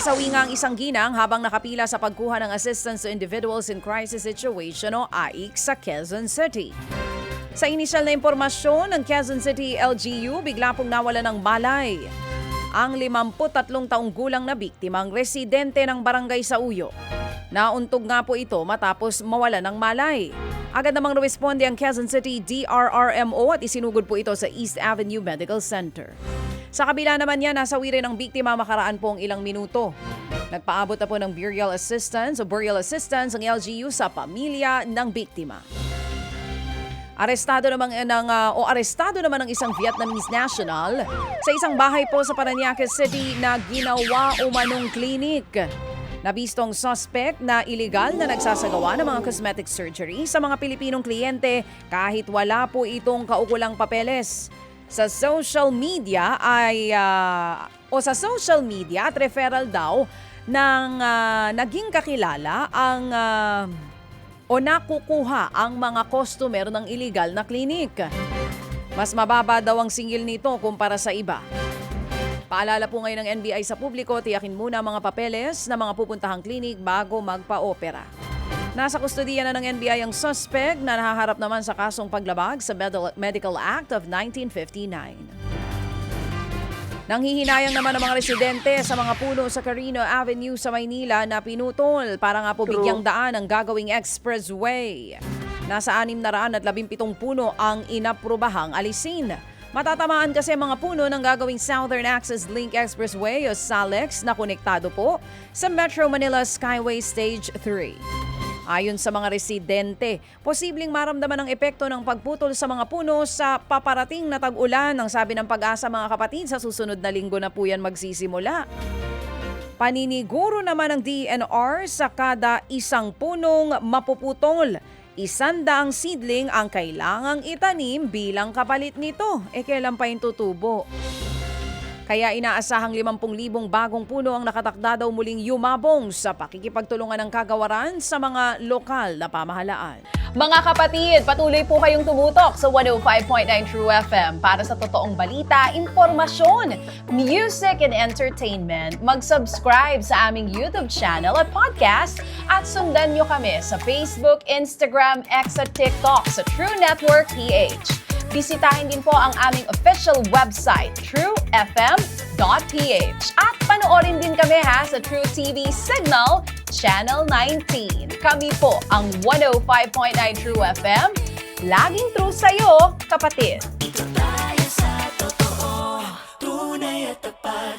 Nasawi nga ang isang ginang habang nakapila sa pagkuha ng Assistance to Individuals in Crisis Situation o AIC sa Quezon City. Sa inisyal na impormasyon ng Quezon City LGU, bigla pong nawala ng malay ang 53 taong gulang na biktimang residente ng barangay Sauyo. Nauntog nga po ito matapos mawala ng malay. Agad namang responde ang Quezon City DRRMO at isinugod po ito sa East Avenue Medical Center. Sa kabila naman niya, nasawi rin ang biktima makaraan pong ilang minuto. Nagpaabot na po ng burial assistance ang LGU sa pamilya ng biktima. Arestado naman ng isang Vietnamese national sa isang bahay po sa Parañaque City na ginawa umanong klinik. Nabistong suspect na iligal na nagsasagawa ng mga cosmetic surgery sa mga Pilipinong kliyente kahit wala po itong kaukulang papeles. Sa social media at referral daw ng naging kakilala ang nakukuha ang mga customer ng illegal na klinik. Mas mababa daw ang singil nito kumpara sa iba. Paalala po ngayon ng NBI sa publiko, tiyakin muna ang mga papeles na mga pupuntahang klinik bago magpa-opera. Nasa kustodiya na ng NBI ang suspect na nahaharap naman sa kasong paglabag sa Medical Act of 1959. Nanghihinayang naman ang mga residente sa mga puno sa Carino Avenue sa Maynila na pinutol para nga po bigyang daan ang gagawing expressway. Nasa 617 puno ang inaprobahang alisin. Matatamaan kasi mga puno ng gagawing Southern Access Link Expressway o SALEX na konektado po sa Metro Manila Skyway Stage 3. Ayon sa mga residente, posibleng maramdaman ang epekto ng pagputol sa mga puno sa paparating na tag-ulan. Ang sabi ng Pag-asa mga kapatid, sa susunod na linggo na po yan magsisimula. Paniniguro naman ng DNR sa kada isang punong mapuputol. 100 seedling ang kailangang itanim bilang kapalit nito. Kailan pa yung tutubo? Kaya inaasahang 50,000 bagong puno ang nakatakda daw muling yumabong sa pakikipagtulungan ng kagawaran sa mga lokal na pamahalaan. Mga kapatid, patuloy po kayong tumutok sa 105.9 True FM para sa totoong balita, impormasyon, music and entertainment. Mag-subscribe sa aming YouTube channel at podcast at sundan nyo kami sa Facebook, Instagram, X at TikTok sa True Network PH. Bisitahin din po ang aming official website, truefm.ph. At panoorin din kami sa True TV Signal, Channel 19. Kami po ang 105.9 True FM. Laging true sa'yo, kapatid. Ito tayo sa totoo, tunay at tapat.